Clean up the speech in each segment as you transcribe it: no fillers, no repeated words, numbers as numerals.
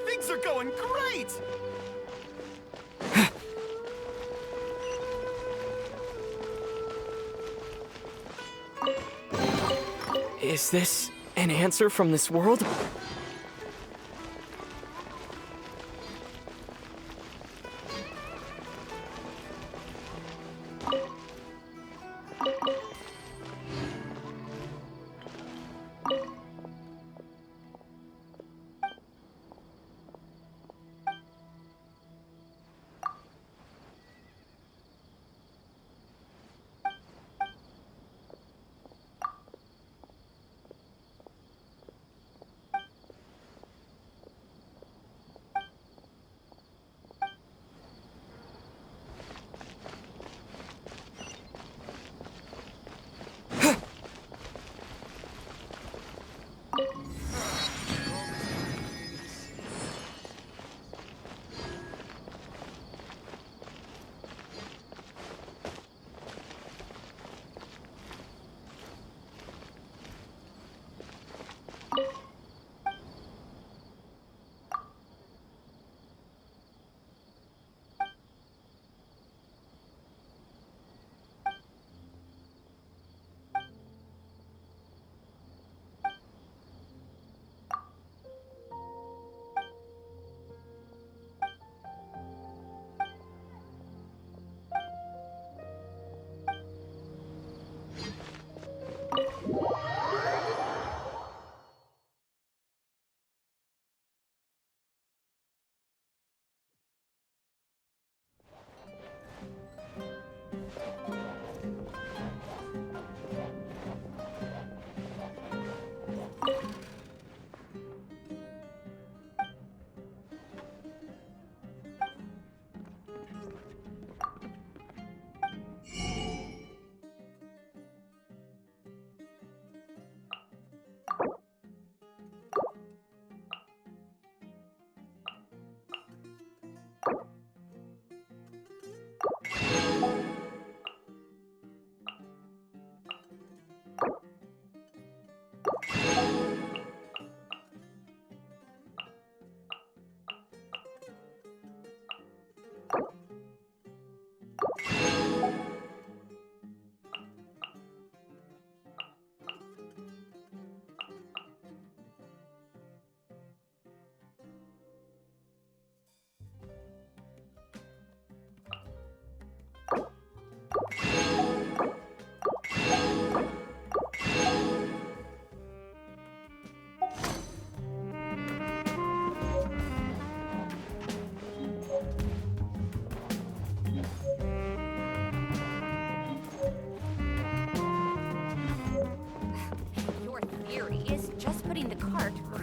Things are going great! Is this an answer from this world?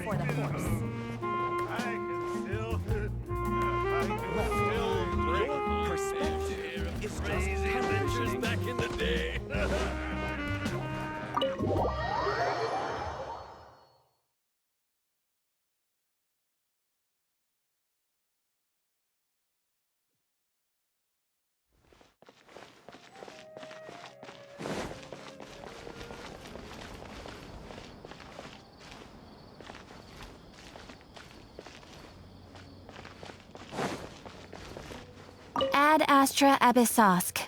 before the horse. I can still drink. Perspective is just Crazy adventures back in the day. Ad Astra Abyssosk.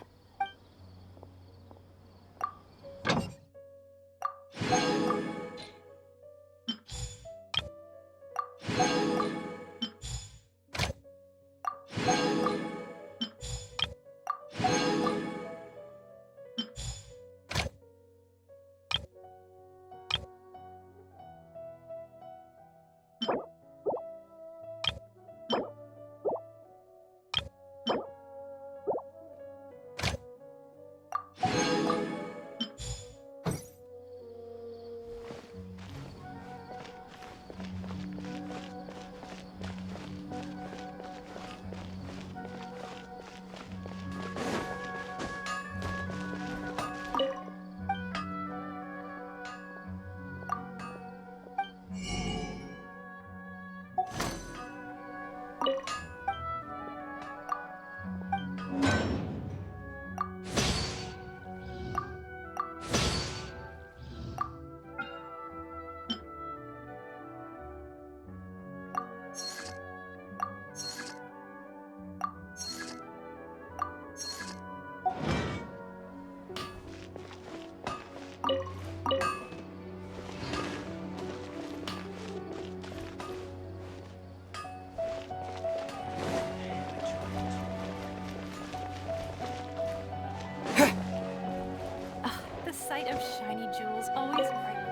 The sight of shiny jewels always brightens.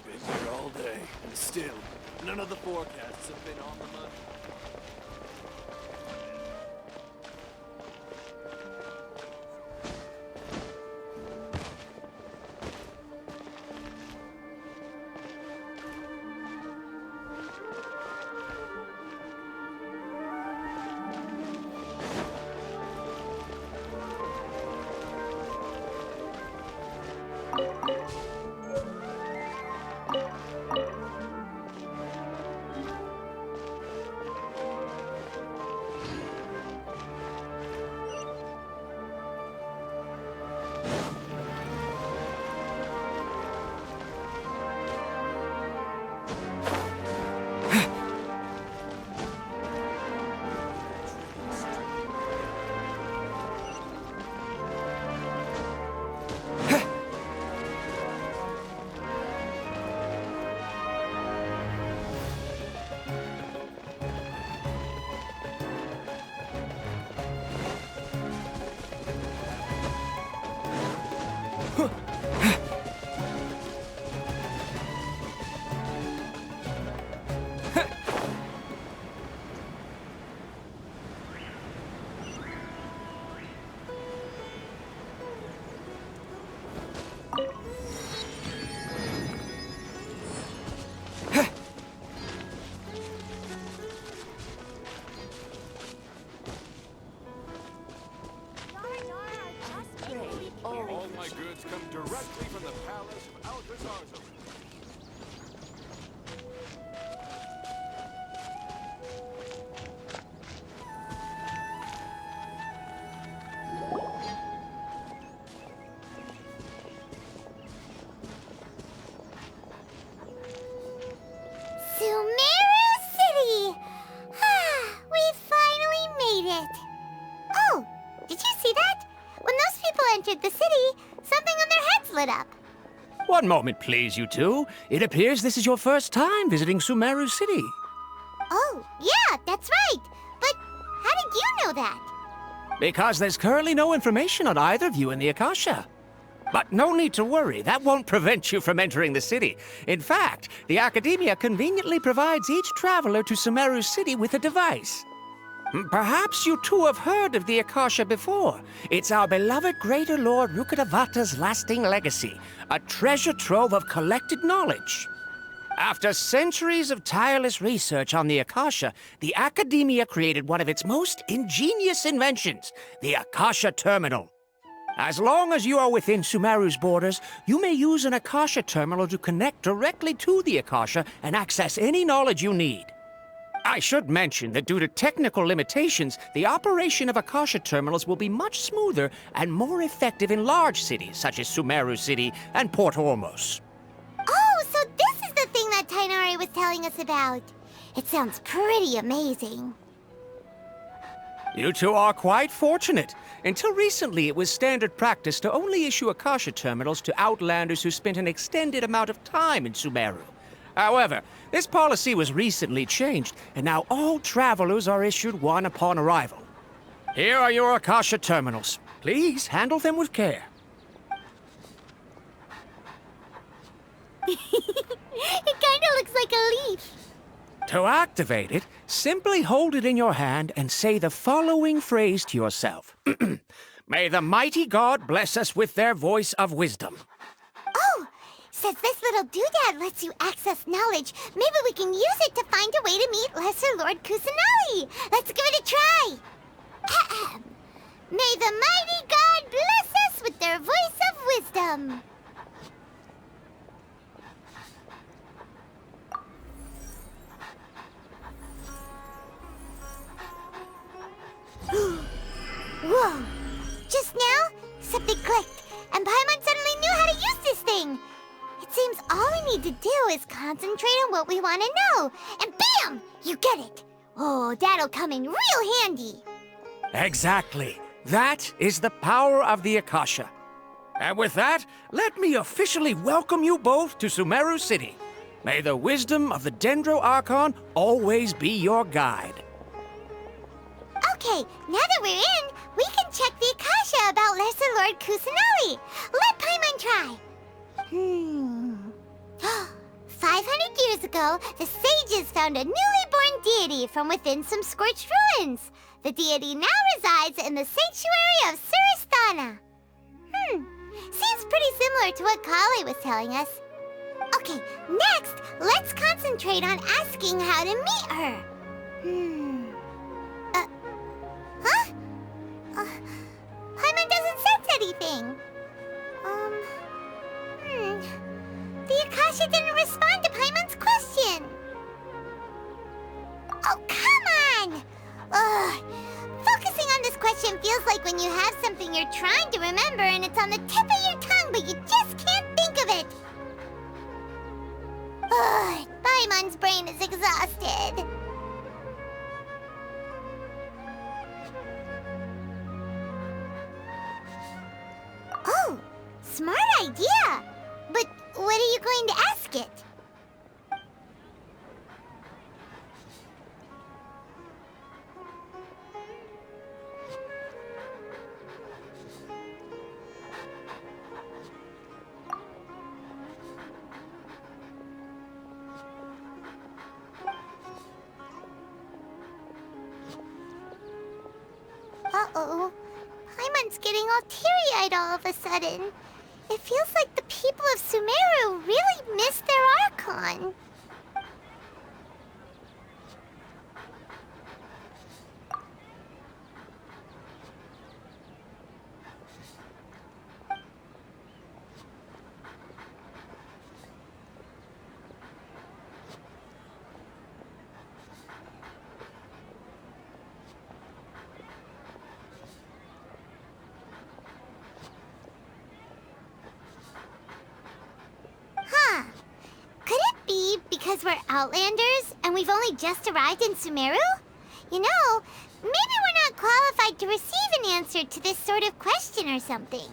Been here all day, and still, none of the forecasts have been on the money. All my goods come directly from the palace of Alcazar's. Sumeru City! We finally made it! Oh, did you see that? When those people entered the city, something on their heads lit up. One moment, please, you two. It appears this is your first time visiting Sumeru City. Oh, yeah, that's right. But how did know that? Because there's currently no information on either of you in the Akasha. But no need to worry, that won't prevent you from entering the city. In fact, the Academia conveniently provides each traveler to Sumeru City with a device. Perhaps you too have heard of the Akasha before. It's our beloved Greater Lord Rukkhadevata's lasting legacy, a treasure trove of collected knowledge. After centuries of tireless research on the Akasha, the Academia created one of its most ingenious inventions, the Akasha Terminal. As long as you are within Sumeru's borders, you may use an Akasha Terminal to connect directly to the Akasha and access any knowledge you need. I should mention that due to technical limitations, the operation of Akasha Terminals will be much smoother and more effective in large cities such as Sumeru City and Port Ormos. Oh, so this is the thing that Tainari was telling us about. It sounds pretty amazing. You two are quite fortunate. Until recently, it was standard practice to only issue Akasha Terminals to outlanders who spent an extended amount of time in Sumeru. However, this policy was recently changed, and now all travelers are issued one upon arrival. Here are your Akasha Terminals. Please handle them with care. It kinda looks like a leaf. To activate it, simply hold it in your hand and say the following phrase to yourself. May the mighty God bless us with their voice of wisdom. Oh, says this little doodad lets you access knowledge. Maybe we can use it to find a way to meet Lesser Lord Kusanali. Let's give it a try. Ahem. May the mighty God bless us with their voice of wisdom. Whoa! Just now, something clicked, and Paimon suddenly knew how to use this thing. It seems all we need to do is concentrate on what we want to know, and bam! You get it. Oh, that'll come in real handy. Exactly. That is the power of the Akasha. And with that, let me officially welcome you both to Sumeru City. May the wisdom of the Dendro Archon always be your guide. Okay, now that we're in, we can check the Akasha about Lesser Lord Kusanali. Let Paimon try. 500 years ago, the sages found a newly born deity from within some scorched ruins. The deity now resides in the sanctuary of Suristana. Seems pretty similar to what Kali was telling us. Okay, next, let's concentrate on asking how to meet her. Paimon doesn't sense anything. The Akasha didn't respond to Paimon's question. Oh, come on! Ugh. Focusing on this question feels like when you have something you're trying to remember and it's on the tip of your tongue, but you just can't think of it. Ugh, Paimon's brain is exhausted. Oh, smart idea! But what are you going to ask it? Uh-oh. Paimon's getting all teary-eyed all of a sudden. It feels like the people of Sumeru really miss their Archon. Could it be because we're Outlanders and we've only just arrived in Sumeru? You know, maybe we're not qualified to receive an answer to this sort of question or something.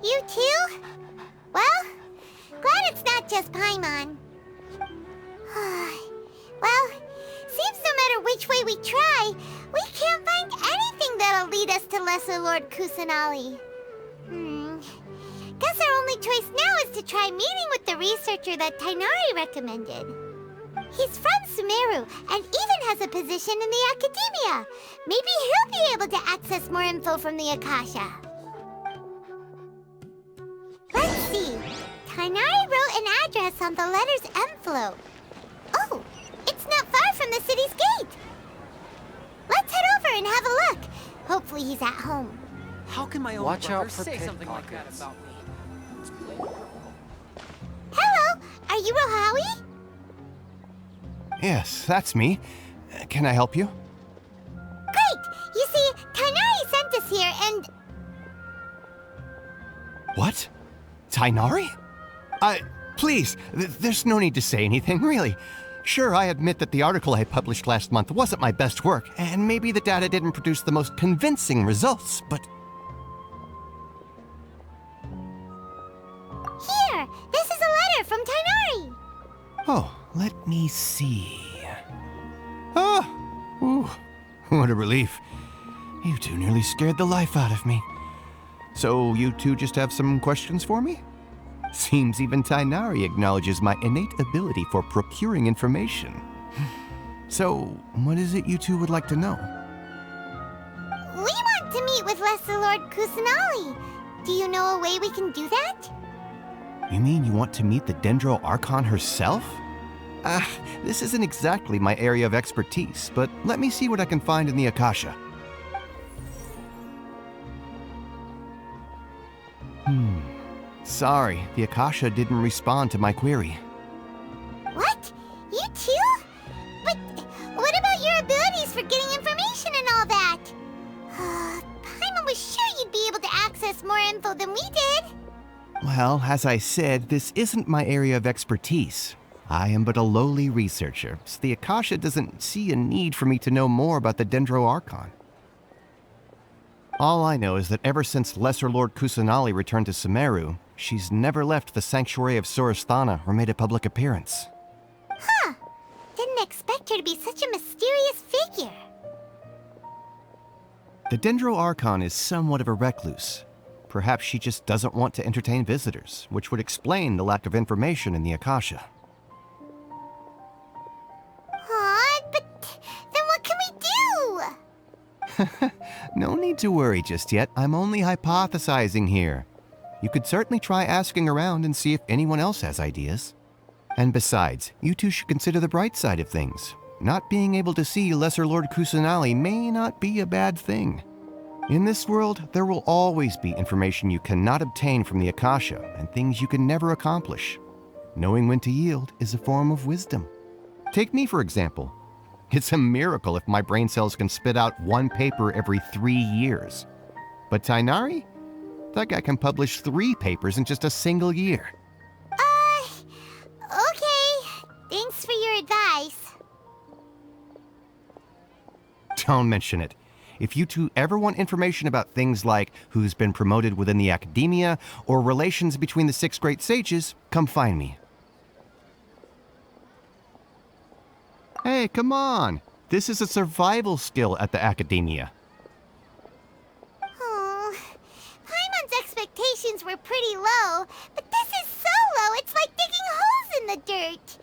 You too? Well, glad it's not just Paimon. Well, seems no matter which way we try, we can't find anything that'll lead us to Lesser Lord Kusanali. Guess our only choice now is to try meeting with the researcher that Tighnari recommended. He's from Sumeru and even has a position in the Academia. Maybe he'll be able to access more info from the Akasha. Let's see. Tighnari wrote an address on the letter's envelope. Oh, it's not far from the city's gate. Let's head over and have a look. Hopefully he's at home. How can my own Watch brother out for say something like that pickpockets. about me? Hello, are you Rohawi? Yes, that's me. Can I help you? Great! You see, Tighnari sent us here and... What? Tighnari? Please, there's no need to say anything, really. Sure, I admit that the article I published last month wasn't my best work, and maybe the data didn't produce the most convincing results, but... Here! This is a letter from Tighnari! Oh, let me see. Oh! Ooh, what a relief. You two nearly scared the life out of me. So you two just have some questions for me? Seems even Tighnari acknowledges my innate ability for procuring information. So, what is it you two would like to know? We want to meet with Lesser Lord Kusanali. Do you know a way we can do that? You mean you want to meet the Dendro Archon herself? This isn't exactly my area of expertise, but let me see what I can find in the Akasha. Sorry, the Akasha didn't respond to my query. What? You too? But what about your abilities for getting information and all that? Paimon was sure you'd be able to access more info than we did. Well, as I said, this isn't my area of expertise. I am but a lowly researcher, so the Akasha doesn't see a need for me to know more about the Dendro Archon. All I know is that ever since Lesser Lord Kusanali returned to Sumeru, she's never left the Sanctuary of Sorasthana or made a public appearance. Huh. Didn't expect her to be such a mysterious figure. The Dendro Archon is somewhat of a recluse. Perhaps she just doesn't want to entertain visitors, which would explain the lack of information in the Akasha. But then what can we do? No need to worry just yet. I'm only hypothesizing here. You could certainly try asking around and see if anyone else has ideas. And besides, you two should consider the bright side of things. Not being able to see Lesser Lord Kusanali may not be a bad thing. In this world, there will always be information you cannot obtain from the Akasha and things you can never accomplish. Knowing when to yield is a form of wisdom. Take me, for example. It's a miracle if my brain cells can spit out one paper every 3 years. But Tighnari? That guy can publish 3 papers in just a single year. Okay. Thanks for your advice. Don't mention it. If you two ever want information about things like who's been promoted within the Academia or relations between the 6 great sages, come find me. Hey, come on! This is a survival skill at the Academia. Oh, Paimon's expectations were pretty low, but this is so low, it's like digging holes in the dirt.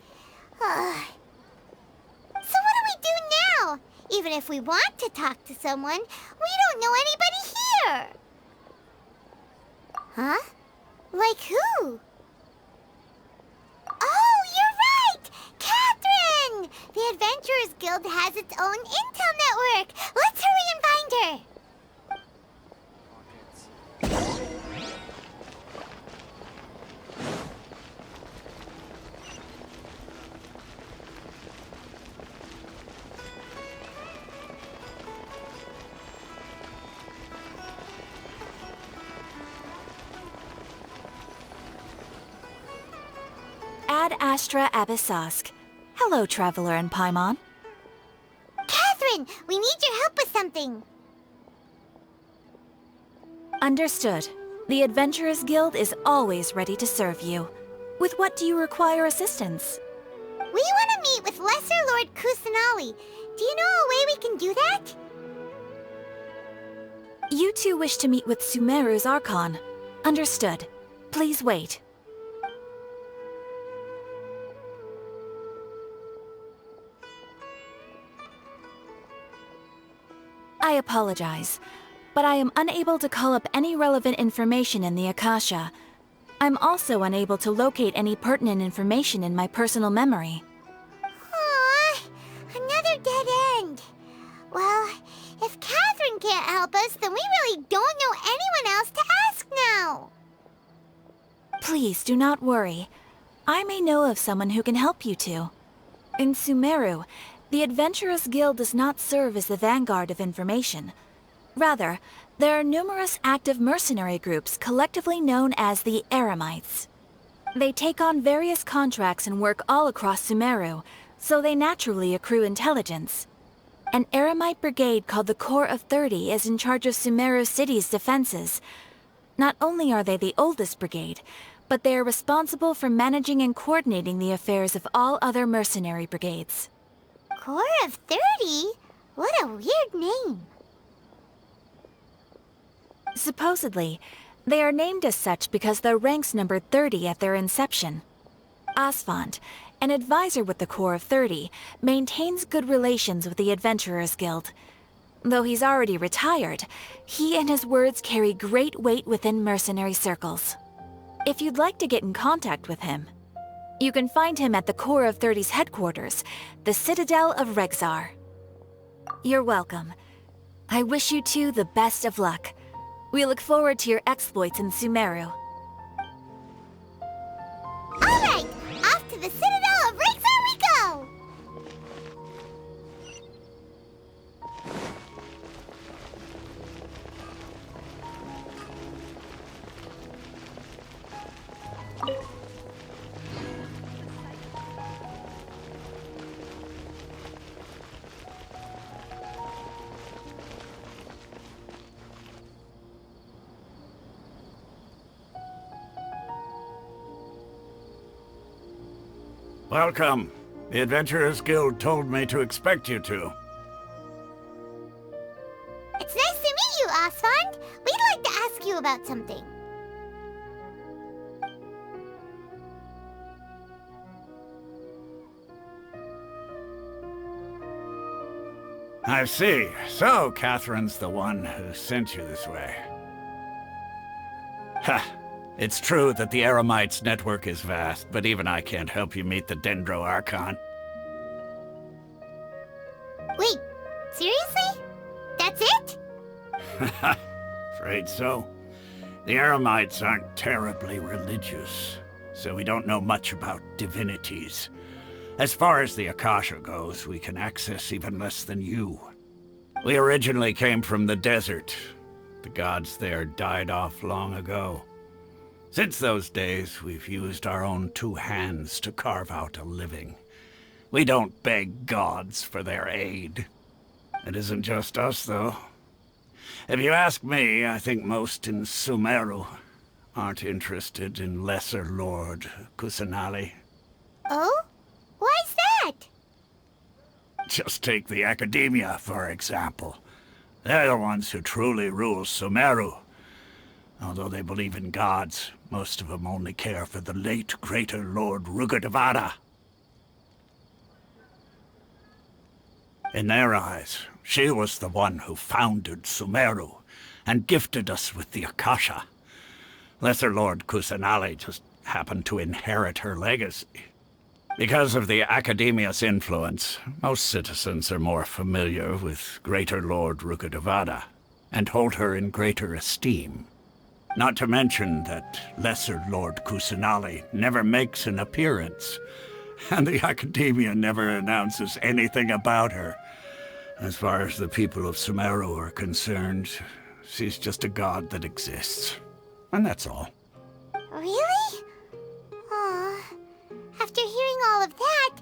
So what do we do now? Even if we want to talk to someone, we don't know anybody here. Huh? Like who? Oh, you're right! Catherine! The Adventurers Guild has its own intel network. Let's hurry and find her. Ad Astra Abyssosque. Hello, Traveler and Paimon. Catherine, we need your help with something. Understood. The Adventurers Guild is always ready to serve you. With what do you require assistance? We want to meet with Lesser Lord Kusanali. Do you know a way we can do that? You two wish to meet with Sumeru's Archon. Understood. Please wait. I apologize, but I am unable to call up any relevant information in the Akasha. I'm also unable to locate any pertinent information in my personal memory. Aww, another dead end. Well, if Catherine can't help us, then we really don't know anyone else to ask now. Please do not worry. I may know of someone who can help you two. In Sumeru, the Adventurers Guild does not serve as the vanguard of information. Rather, there are numerous active mercenary groups collectively known as the Eremites. They take on various contracts and work all across Sumeru, so they naturally accrue intelligence. An Eremite brigade called the Corps of 30 is in charge of Sumeru City's defenses. Not only are they the oldest brigade, but they are responsible for managing and coordinating the affairs of all other mercenary brigades. Corps of 30? What a weird name. Supposedly, they are named as such because their ranks numbered 30 at their inception. Asfand, an advisor with the Corps of 30, maintains good relations with the Adventurers Guild. Though he's already retired, he and his words carry great weight within mercenary circles. If you'd like to get in contact with him, you can find him at the Corps of 30's headquarters, the Citadel of Rexar. You're welcome. I wish you two the best of luck. We look forward to your exploits in Sumeru. Alright, off to the Citadel of Rexar we go! Welcome. The Adventurers Guild told me to expect you two. It's nice to meet you, Asfand. We'd like to ask you about something. I see. So, Catherine's the one who sent you this way. Ha! It's true that the Eremites' network is vast, but even I can't help you meet the Dendro Archon. Wait, seriously? That's it? Afraid so. The Eremites aren't terribly religious, so we don't know much about divinities. As far as the Akasha goes, we can access even less than you. We originally came from the desert. The gods there died off long ago. Since those days, we've used our own two hands to carve out a living. We don't beg gods for their aid. It isn't just us, though. If you ask me, I think most in Sumeru aren't interested in Lesser Lord Kusanali. Oh? Why's that? Just take the Academia, for example. They're the ones who truly rule Sumeru. Although they believe in gods, most of them only care for the late Greater Lord Rugadavada. In their eyes, she was the one who founded Sumeru and gifted us with the Akasha. Lesser Lord Kusanali just happened to inherit her legacy. Because of the Academia's influence, most citizens are more familiar with Greater Lord Rugadavada and hold her in greater esteem. Not to mention that Lesser Lord Kusanali never makes an appearance, and the Academia never announces anything about her. As far as the people of Sumeru are concerned, she's just a god that exists. And that's all. Really? Aw. After hearing all of that,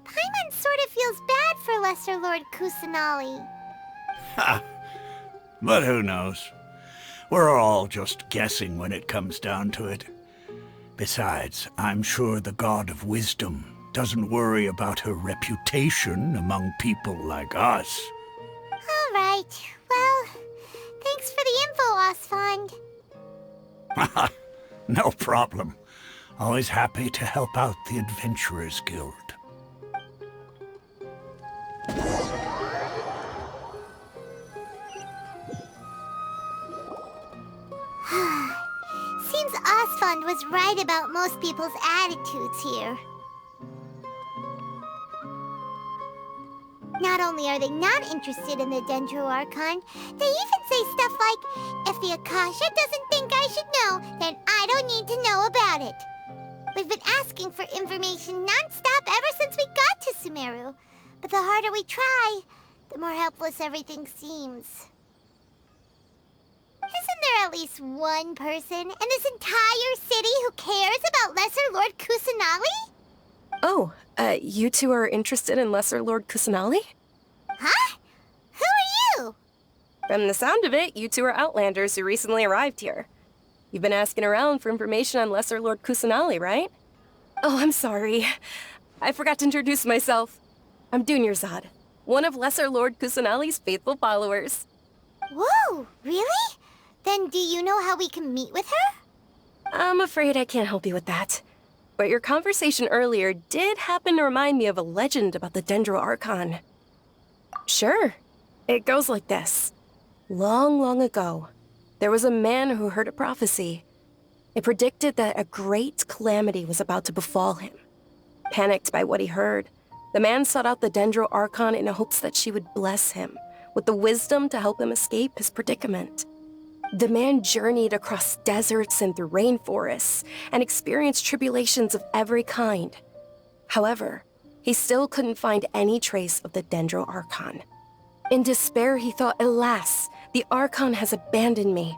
Paimon sort of feels bad for Lesser Lord Kusanali. Ha! But who knows? We're all just guessing when it comes down to it. Besides, I'm sure the God of Wisdom doesn't worry about her reputation among people like us. All right. Well, thanks for the info, Osfond. No problem. Always happy to help out the Adventurers Guild. Seems Osfond was right about most people's attitudes here. Not only are they not interested in the Dendro Archon, they even say stuff like, if the Akasha doesn't think I should know, then I don't need to know about it. We've been asking for information non-stop ever since we got to Sumeru. But the harder we try, the more helpless everything seems. Isn't there at least one person in this entire city who cares about Lesser Lord Kusanali? Oh, you two are interested in Lesser Lord Kusanali? Huh? Who are you? From the sound of it, you two are Outlanders who recently arrived here. You've been asking around for information on Lesser Lord Kusanali, right? Oh, I'm sorry. I forgot to introduce myself. I'm Dunyarzad, one of Lesser Lord Kusanali's faithful followers. Whoa, really? Then do you know how we can meet with her? I'm afraid I can't help you with that. But your conversation earlier did happen to remind me of a legend about the Dendro Archon. Sure. It goes like this. Long, long ago, there was a man who heard a prophecy. It predicted that a great calamity was about to befall him. Panicked by what he heard, the man sought out the Dendro Archon in hopes that she would bless him with the wisdom to help him escape his predicament. The man journeyed across deserts and through rainforests and experienced tribulations of every kind. However, he still couldn't find any trace of the Dendro Archon. In despair, he thought, alas, the Archon has abandoned me.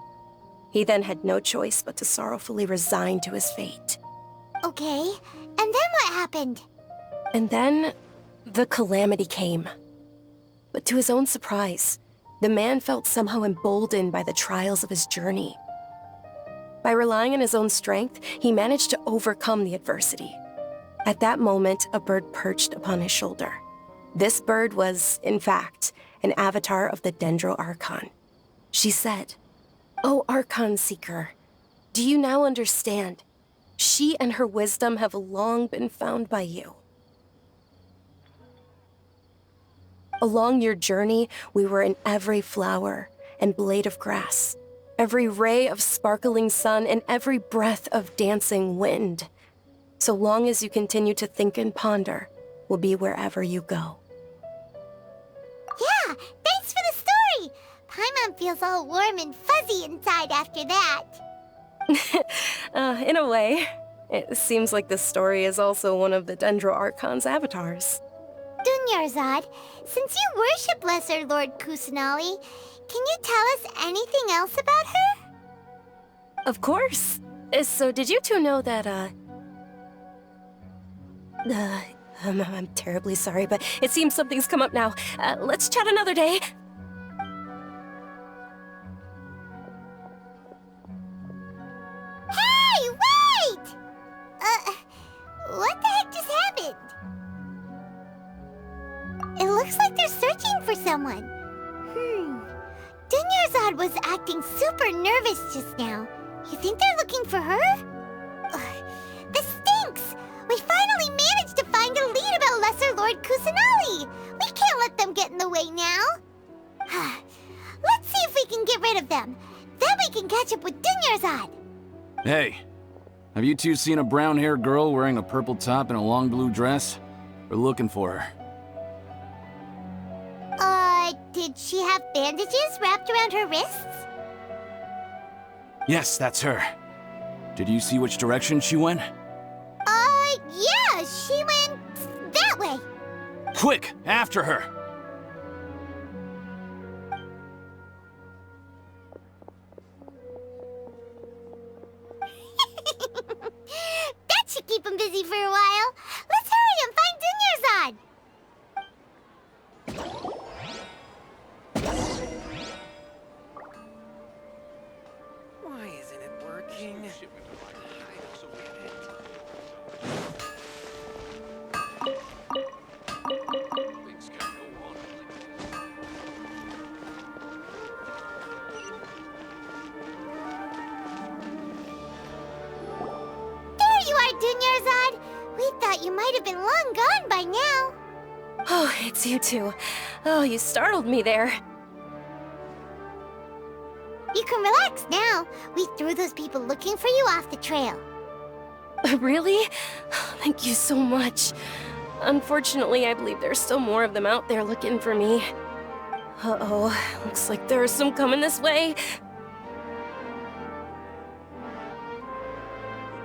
He then had no choice but to sorrowfully resign to his fate. Okay, and then what happened? And then, the calamity came. But to his own surprise, the man felt somehow emboldened by the trials of his journey. By relying on his own strength, he managed to overcome the adversity. At that moment, a bird perched upon his shoulder. This bird was, in fact, an avatar of the Dendro Archon. She said, "O Archon Seeker, do you now understand? She and her wisdom have long been found by you. Along your journey, we were in every flower and blade of grass, every ray of sparkling sun, and every breath of dancing wind. So long as you continue to think and ponder, we'll be wherever you go." Yeah, thanks for the story! Paimon feels all warm and fuzzy inside after that. In a way, it seems like this story is also one of the Dendro Archon's avatars. Dunyarzad, since you worship Lesser Lord Kusanali, can you tell us anything else about her? Of course. So did you two know that, I'm terribly sorry, but it seems something's come up now. Let's chat another day. Hey, wait! What the heck just happened? It looks like they're searching for someone. Dunyarzad was acting super nervous just now. You think they're looking for her? Ugh, this stinks! We finally managed to find a lead about Lesser Lord Kusanali! We can't let them get in the way now! Let's see if we can get rid of them. Then we can catch up with Dunyarzad! Hey, have you two seen a brown-haired girl wearing a purple top and a long blue dress? We're looking for her. Did she have bandages wrapped around her wrists? Yes, that's her. Did you see which direction she went? Yeah, she went that way. Quick, after her! That should keep him busy for a while. Let's hurry and find Dunyarzad! There you are, Dunyarzad! We thought you might have been long gone by now. Oh, it's you two. Oh, you startled me there. You can relax now. We threw those people looking for you off the trail. Really? Thank you so much. Unfortunately, I believe there's still more of them out there looking for me. Uh-oh, looks like there are some coming this way.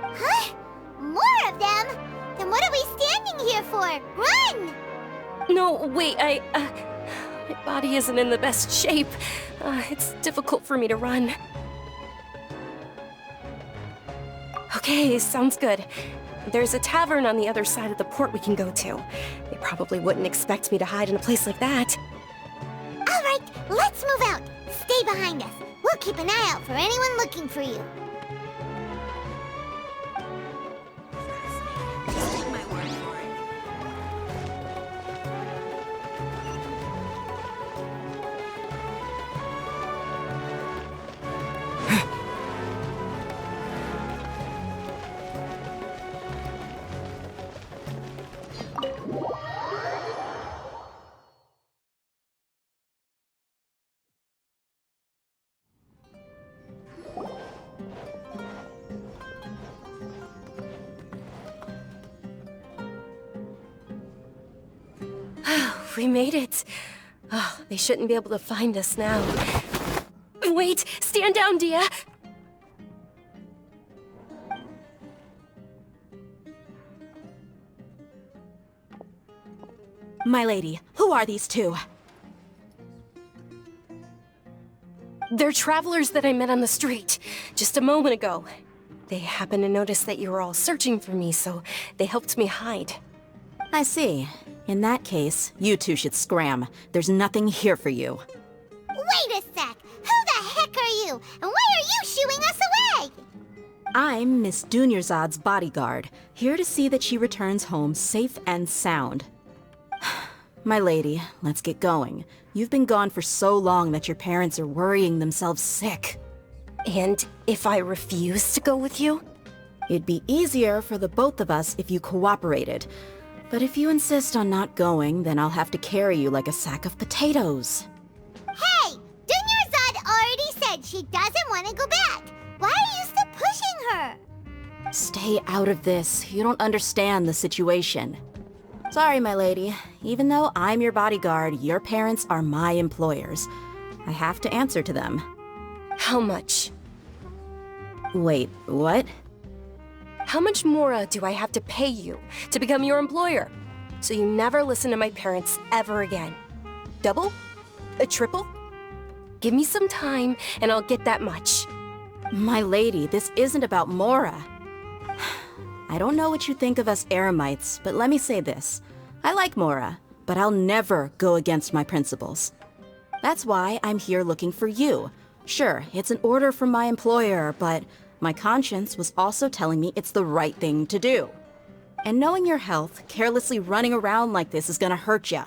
Huh? More of them? Then what are we standing here for? Run! No, wait, my body isn't in the best shape. It's difficult for me to run. Okay, sounds good. There's a tavern on the other side of the port we can go to. They probably wouldn't expect me to hide in a place like that. All right, let's move out. Stay behind us. We'll keep an eye out for anyone looking for you. We made it. Oh, they shouldn't be able to find us now. Wait! Stand down, Dia! My lady, who are these two? They're travelers that I met on the street just a moment ago. They happened to notice that you were all searching for me, so they helped me hide. I see. In that case, you two should scram. There's nothing here for you. Wait a sec! Who the heck are you? And why are you shooing us away? I'm Miss Dunyarzad's bodyguard, here to see that she returns home safe and sound. My lady, let's get going. You've been gone for so long that your parents are worrying themselves sick. And if I refuse to go with you? It'd be easier for the both of us if you cooperated. But if you insist on not going, then I'll have to carry you like a sack of potatoes. Hey! Dunyarzad already said she doesn't want to go back. Why are you still pushing her? Stay out of this. You don't understand the situation. Sorry, my lady. Even though I'm your bodyguard, your parents are my employers. I have to answer to them. How much? Wait, what? How much more do I have to pay you to become your employer? So you never listen to my parents ever again. Double? A triple? Give me some time and I'll get that much. My lady, this isn't about Mora. I don't know what you think of us Eremites, but let me say this. I like Mora, but I'll never go against my principles. That's why I'm here looking for you. Sure, it's an order from my employer, but my conscience was also telling me it's the right thing to do. And knowing your health, carelessly running around like this is gonna hurt ya.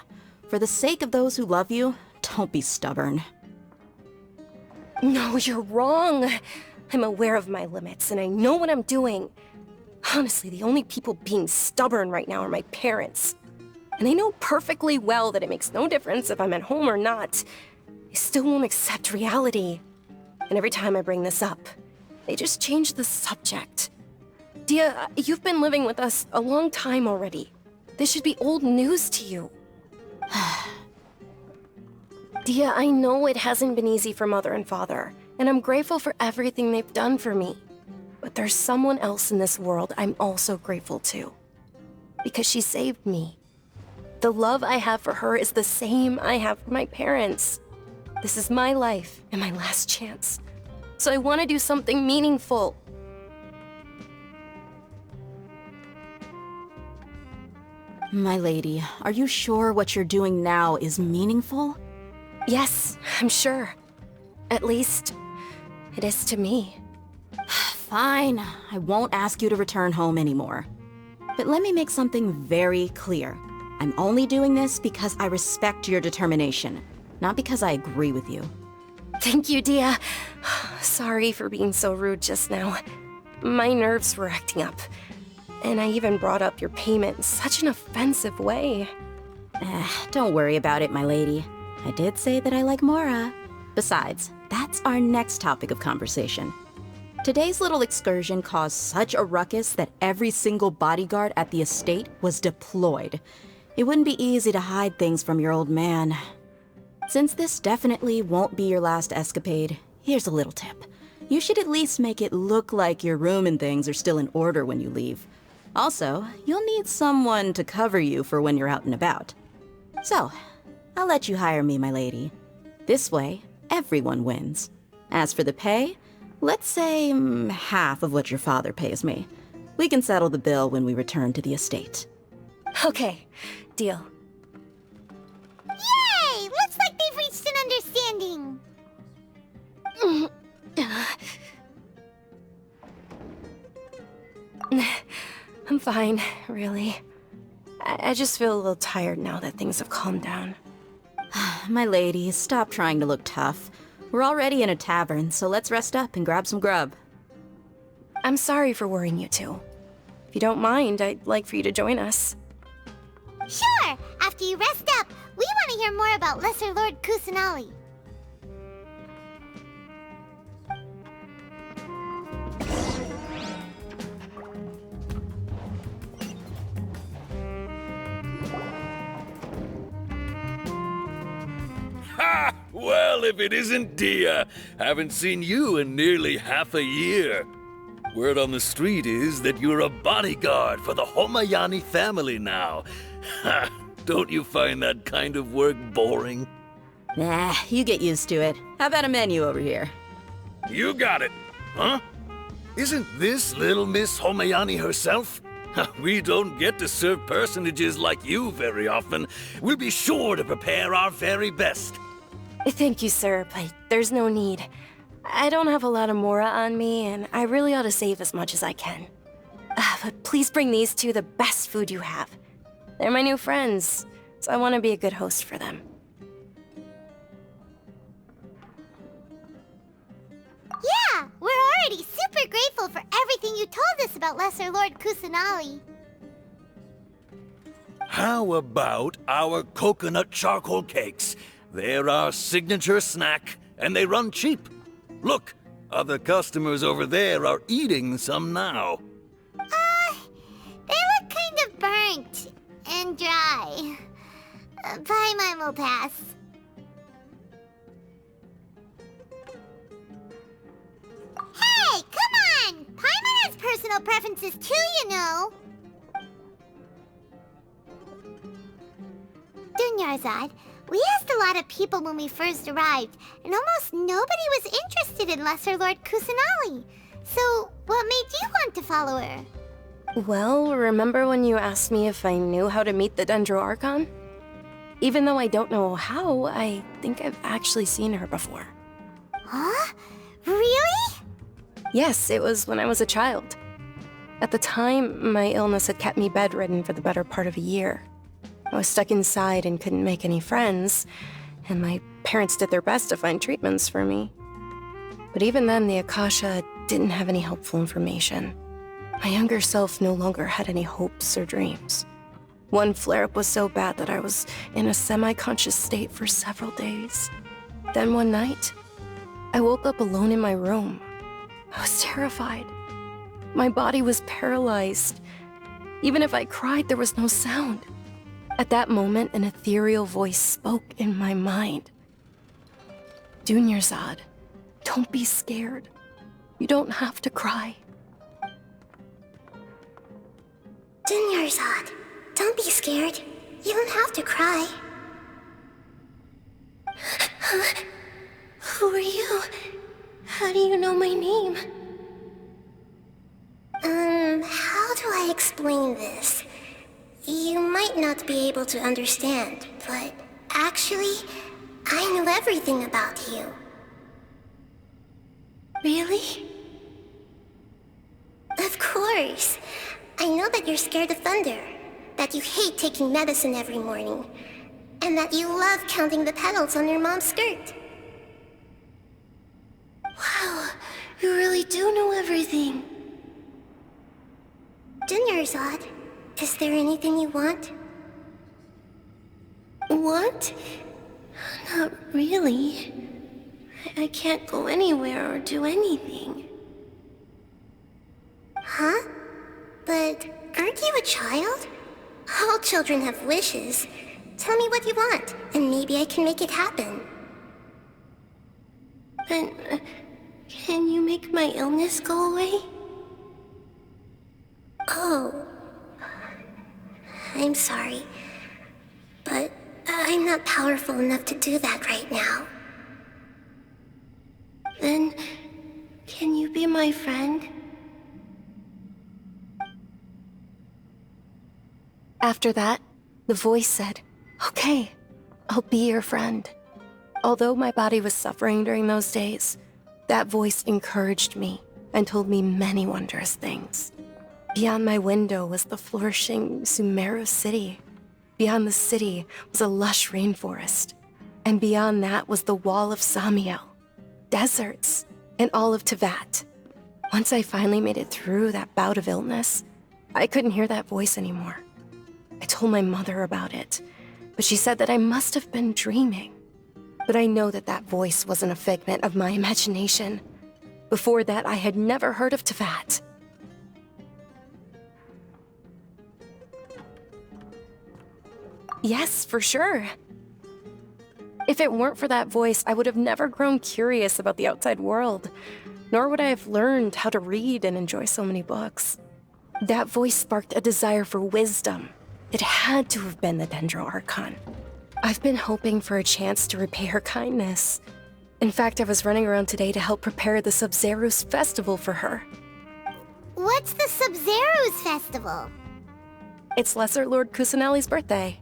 For the sake of those who love you, don't be stubborn. No, you're wrong. I'm aware of my limits and I know what I'm doing. Honestly, the only people being stubborn right now are my parents. And they know perfectly well that it makes no difference if I'm at home or not. They still won't accept reality. And every time I bring this up, they just change the subject. Dia, you've been living with us a long time already. This should be old news to you. Dia, I know it hasn't been easy for Mother and Father, and I'm grateful for everything they've done for me. But there's someone else in this world I'm also grateful to. Because she saved me. The love I have for her is the same I have for my parents. This is my life and my last chance. So I want to do something meaningful. My lady, are you sure what you're doing now is meaningful? Yes, I'm sure. At least, it is to me. Fine. I won't ask you to return home anymore. But let me make something very clear. I'm only doing this because I respect your determination, not because I agree with you. Thank you, Dia. Sorry for being so rude just now. My nerves were acting up. And I even brought up your payment in such an offensive way. Don't worry about it, my lady. I did say that I like Mora. Besides, that's our next topic of conversation. Today's little excursion caused such a ruckus that every single bodyguard at the estate was deployed. It wouldn't be easy to hide things from your old man. Since this definitely won't be your last escapade, here's a little tip. You should at least make it look like your room and things are still in order when you leave. Also, you'll need someone to cover you for when you're out and about. So, I'll let you hire me, my lady. This way, everyone wins. As for the pay, let's say half of what your father pays me. We can settle the bill when we return to the estate. Okay, deal. Yay! Looks like they've reached an understanding. I'm fine, really. I just feel a little tired now that things have calmed down. My lady, stop trying to look tough. We're already in a tavern, so let's rest up and grab some grub. I'm sorry for worrying you two. If you don't mind, I'd like for you to join us. Sure! After you rest up, we want to hear more about Lesser Lord Kusanali. Ha! Well, if it isn't Dia, haven't seen you in nearly half a year. Word on the street is that you're a bodyguard for the Homayani family now. Ha! Don't you find that kind of work boring? Nah, you get used to it. How about a menu over here? You got it. Huh? Isn't this little Miss Homayani herself? We don't get to serve personages like you very often. We'll be sure to prepare our very best. Thank you, sir, but there's no need. I don't have a lot of Mora on me, and I really ought to save as much as I can. But please bring these two the best food you have. They're my new friends, so I want to be a good host for them. Yeah, we're already super grateful for everything you told us about Lesser Lord Kusanali. How about our coconut charcoal cakes? They're our signature snack, and they run cheap. Look, other customers over there are eating some now. They look kind of burnt and dry. Paimon will pass. Hey, come on! Paimon has personal preferences too, you know. Dunyarzad, we asked a lot of people when we first arrived, and almost nobody was interested in Lesser Lord Kusanali. So, what made you want to follow her? Well, remember when you asked me if I knew how to meet the Dendro Archon? Even though I don't know how, I think I've actually seen her before. Huh? Really? Yes, it was when I was a child. At the time, my illness had kept me bedridden for the better part of a year. I was stuck inside and couldn't make any friends, and my parents did their best to find treatments for me. But even then, the Akasha didn't have any helpful information. My younger self no longer had any hopes or dreams. One flare-up was so bad that I was in a semi-conscious state for several days. Then one night, I woke up alone in my room. I was terrified. My body was paralyzed. Even if I cried, there was no sound. At that moment, an ethereal voice spoke in my mind. Dunyarzad, don't be scared. You don't have to cry. Dunyarzad, don't be scared. You don't have to cry. Who are you? How do you know my name? How do I explain this? You might not be able to understand, but actually, I know everything about you. Really? course. I know that you're scared of thunder, that you hate taking medicine every morning, and that you love counting the petals on your mom's skirt. Wow, you really do know everything. Dinnerzad, is there anything you want? Want? Not really. I can't go anywhere or do anything. Huh? But aren't you a child? All children have wishes. Tell me what you want, and maybe I can make it happen. But can you make my illness go away? Oh. I'm sorry. But I'm not powerful enough to do that right now. Then, can you be my friend? After that, the voice said, "Okay, I'll be your friend." Although my body was suffering during those days, that voice encouraged me and told me many wondrous things. Beyond my window was the flourishing Sumeru city. Beyond the city was a lush rainforest. And beyond that was the wall of Samiel, deserts, and all of Tevat. Once I finally made it through that bout of illness, I couldn't hear that voice anymore. I told my mother about it, but she said that I must have been dreaming. But I know that that voice wasn't a figment of my imagination. Before that, I had never heard of Tevat. Yes, for sure. If it weren't for that voice, I would have never grown curious about the outside world, nor would I have learned how to read and enjoy so many books. That voice sparked a desire for wisdom. It had to have been the Dendro Archon. I've been hoping for a chance to repay her kindness. In fact, I was running around today to help prepare the Sub-Zerus festival for her. What's the Sub-Zerus festival? It's Lesser Lord Kusanali's birthday,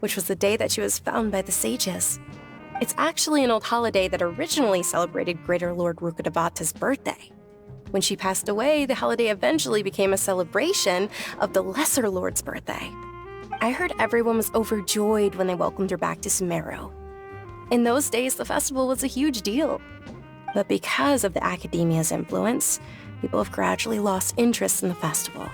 which was the day that she was found by the sages. It's actually an old holiday that originally celebrated Greater Lord Rukkhadevata's birthday. When she passed away, the holiday eventually became a celebration of the Lesser Lord's birthday. I heard everyone was overjoyed when they welcomed her back to Sumeru. In those days, the festival was a huge deal. But because of the Academia's influence, people have gradually lost interest in the festival.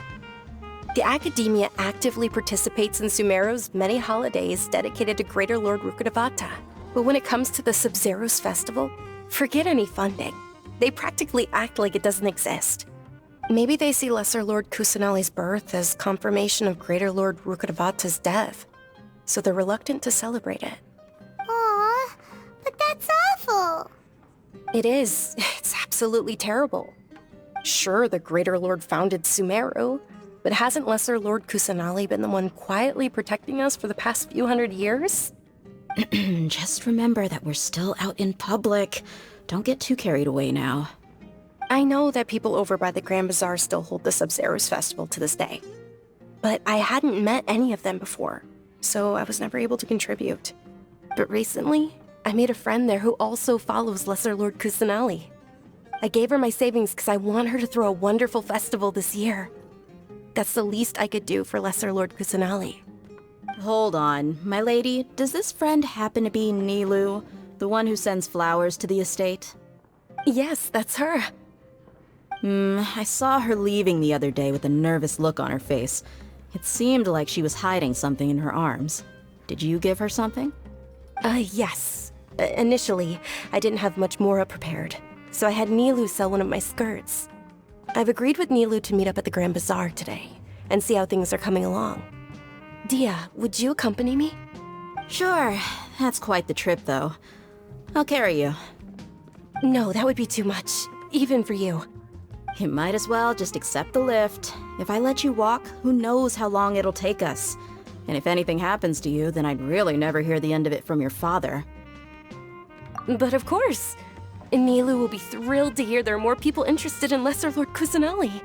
The Academia actively participates in Sumeru's many holidays dedicated to Greater Lord Rukkhadevata. But when it comes to the Sub-Zerus festival, forget any funding. They practically act like it doesn't exist. Maybe they see Lesser Lord Kusanali's birth as confirmation of Greater Lord Rukkhadevata's death, so they're reluctant to celebrate it. Aw, but that's awful. It is. It's absolutely terrible. Sure, the Greater Lord founded Sumeru, but hasn't Lesser Lord Kusanali been the one quietly protecting us for the past few hundred years? Just remember that we're still out in public. Don't get too carried away now. I know that people over by the Grand Bazaar still hold the Sub-Zerus festival to this day. But I hadn't met any of them before, so I was never able to contribute. But recently, I made a friend there who also follows Lesser Lord Kusanali. I gave her my savings because I want her to throw a wonderful festival this year. That's the least I could do for Lesser Lord Kusanali. Hold on, my lady. Does this friend happen to be Nilu, the one who sends flowers to the estate? Yes, that's her. I saw her leaving the other day with a nervous look on her face. It seemed like she was hiding something in her arms. Did you give her something? Yes. Initially, I didn't have much Mora prepared, so I had Nilu sell one of my skirts. I've agreed with Nilu to meet up at the Grand Bazaar today, and see how things are coming along. Dia, would you accompany me? Sure. That's quite the trip, though. I'll carry you. No, that would be too much, even for you. You might as well just accept the lift. If I let you walk, who knows how long it'll take us. And if anything happens to you, then I'd really never hear the end of it from your father. But of course! Nilu will be thrilled to hear there are more people interested in Lesser Lord Kusanali.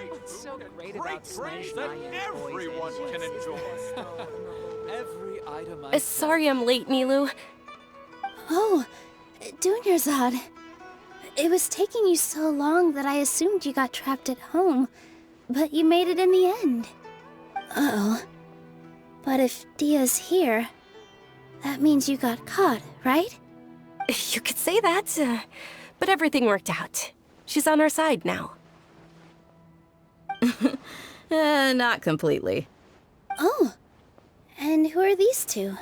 What's so great about Smash that everyone can enjoy? Every item I Sorry I'm late, Nilu. Oh, Dunyarzad. It was taking you so long that I assumed you got trapped at home, but you made it in the end. Uh-oh. But if Dia's here, that means you got caught, right? You could say that, but everything worked out. She's on our side now. Not completely. Oh, and who are these two?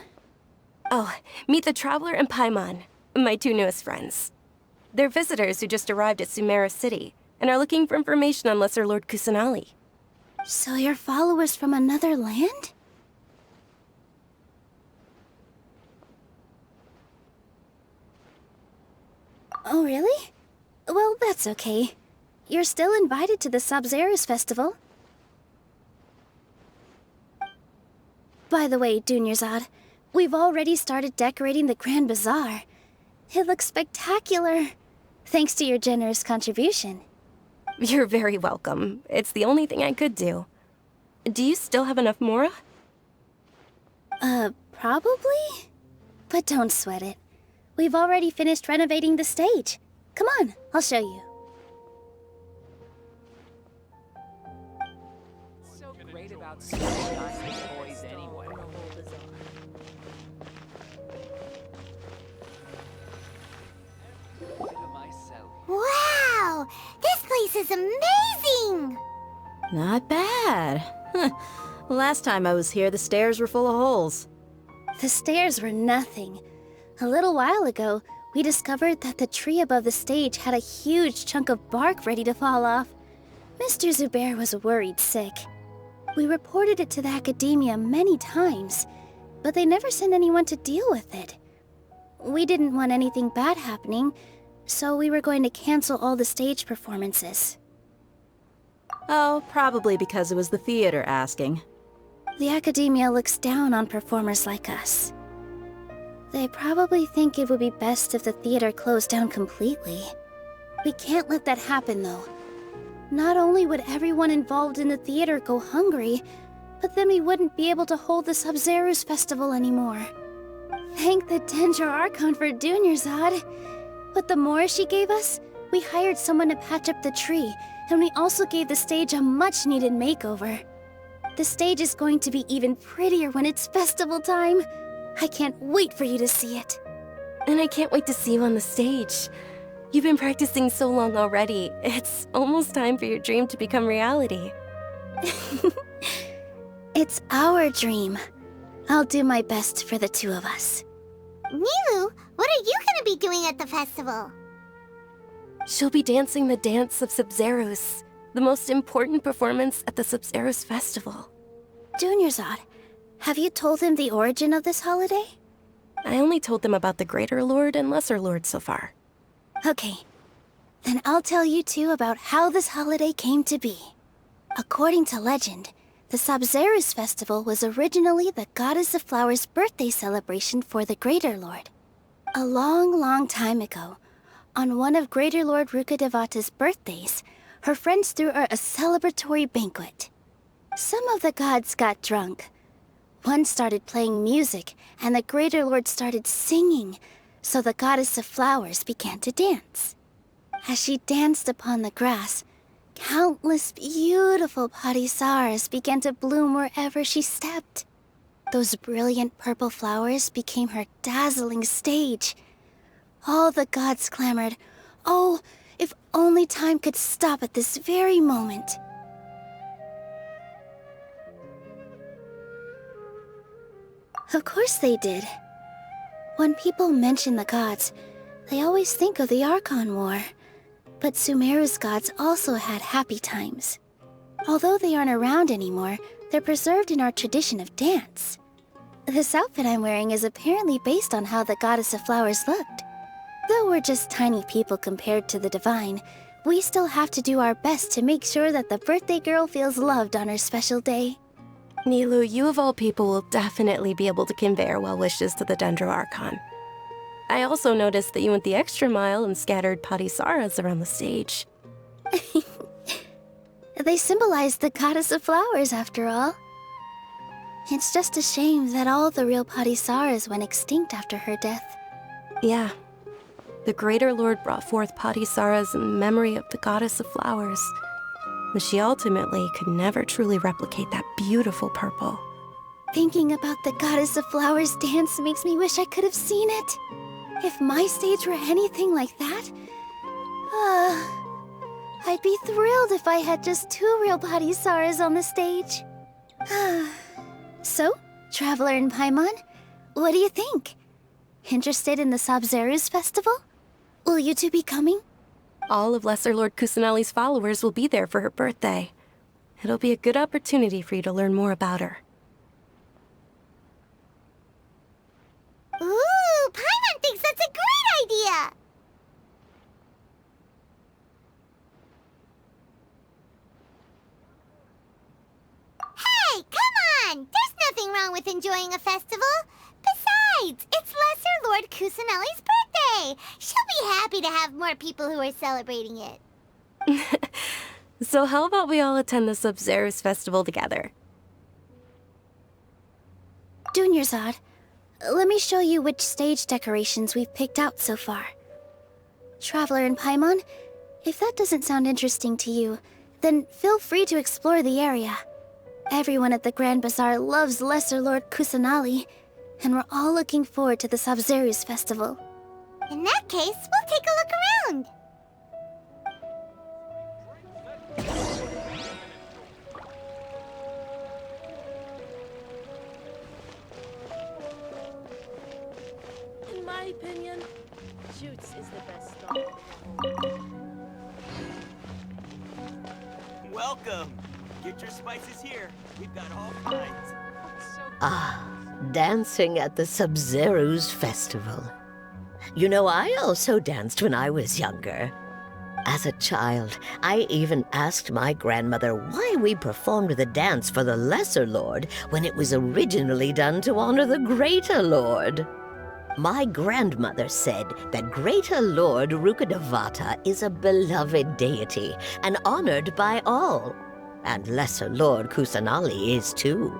Oh, meet the Traveler and Paimon, my two newest friends. They're visitors who just arrived at Sumeru City and are looking for information on Lesser Lord Kusanali. So you're followers from another land? Oh, really? Well, that's okay. You're still invited to the Sabzeruz Festival. By the way, Dunyarzad, we've already started decorating the Grand Bazaar. It looks spectacular, thanks to your generous contribution. You're very welcome. It's the only thing I could do. Do you still have enough Mora? Probably? But don't sweat it. We've already finished renovating the stage. Come on, I'll show you. so great about Smash toys anyway. Wow! This place is amazing! Not bad. Last time I was here, the stairs were full of holes. The stairs were nothing. A little while ago, we discovered that the tree above the stage had a huge chunk of bark ready to fall off. Mr. Zubair was worried sick. We reported it to the academia many times, but they never sent anyone to deal with it. We didn't want anything bad happening, so we were going to cancel all the stage performances. Oh, probably because it was the theater asking. The academia looks down on performers like us. They probably think it would be best if the theater closed down completely. We can't let that happen, though. Not only would everyone involved in the theater go hungry, but then we wouldn't be able to hold the Sabzeruz Festival anymore. Thank the Dendro Archon for Dunyarzad. With the Mora she gave us, we hired someone to patch up the tree, and we also gave the stage a much-needed makeover. The stage is going to be even prettier when it's festival time. I can't wait for you to see it. And I can't wait to see you on the stage. You've been practicing so long already. It's almost time for your dream to become reality. It's our dream. I'll do my best for the two of us. Nilu, what are you gonna be doing at the festival? She'll be dancing the dance of Sabzeruz, the most important performance at the Sabzeruz Festival. Dunyarzad, have you told him the origin of this holiday? I only told them about the Greater Lord and Lesser Lord so far. Okay, then I'll tell you two about how this holiday came to be. According to legend, the Sabzeruz Festival was originally the Goddess of Flowers' birthday celebration for the Greater Lord. A long, long time ago, on one of Greater Lord Rukkhadevata's birthdays, her friends threw her a celebratory banquet. Some of the gods got drunk. One started playing music, and the Greater Lord started singing, so the Goddess of Flowers began to dance. As she danced upon the grass, countless beautiful parisaras began to bloom wherever she stepped. Those brilliant purple flowers became her dazzling stage. All the gods clamored, "Oh, if only time could stop at this very moment." Of course they did. When people mention the gods, they always think of the Archon War. But Sumeru's gods also had happy times. Although they aren't around anymore, they're preserved in our tradition of dance. This outfit I'm wearing is apparently based on how the Goddess of Flowers looked. Though we're just tiny people compared to the Divine, we still have to do our best to make sure that the birthday girl feels loved on her special day. Nilu, you of all people will definitely be able to convey our well wishes to the Dendro Archon. I also noticed that you went the extra mile and scattered parisaras around the stage. They symbolize the goddess of flowers, after all. It's just a shame that all the real Patisaras went extinct after her death. Yeah. The Greater Lord brought forth Patisaras in memory of the goddess of flowers, but she ultimately could never truly replicate that beautiful purple. Thinking about the goddess of flowers dance makes me wish I could have seen it. If my stage were anything like that, I'd be thrilled if I had just 2 real Patisaras on the stage. So, Traveler and Paimon, what do you think? Interested in the Sabzeruz festival? Will you two be coming? All of Lesser Lord Kusanali's followers will be there for her birthday. It'll be a good opportunity for you to learn more about her. Ooh, Paimon thinks that's a great idea! Hey, come on! There's nothing wrong with enjoying a festival. Besides, it's Lesser Lord Kusanali's birthday. She'll be happy to have more people who are celebrating it. So how about we all attend the Sabzeruz festival together? Dunyarzad, let me show you which stage decorations we've picked out so far. Traveler and Paimon, if that doesn't sound interesting to you, then feel free to explore the area. Everyone at the Grand Bazaar loves Lesser Lord Kusanali, and we're all looking forward to the Sabzeruz festival. In that case, we'll take a look around. In my opinion, Jutes is the best style. Welcome! Get your spices here. We've got all kinds. Ah, dancing at the Sabzeruz festival. You know, I also danced when I was younger. As a child, I even asked my grandmother why we performed the dance for the Lesser Lord when it was originally done to honor the Greater Lord. My grandmother said that Greater Lord Rukkhadevata is a beloved deity and honored by all. And Lesser Lord Kusanali is too.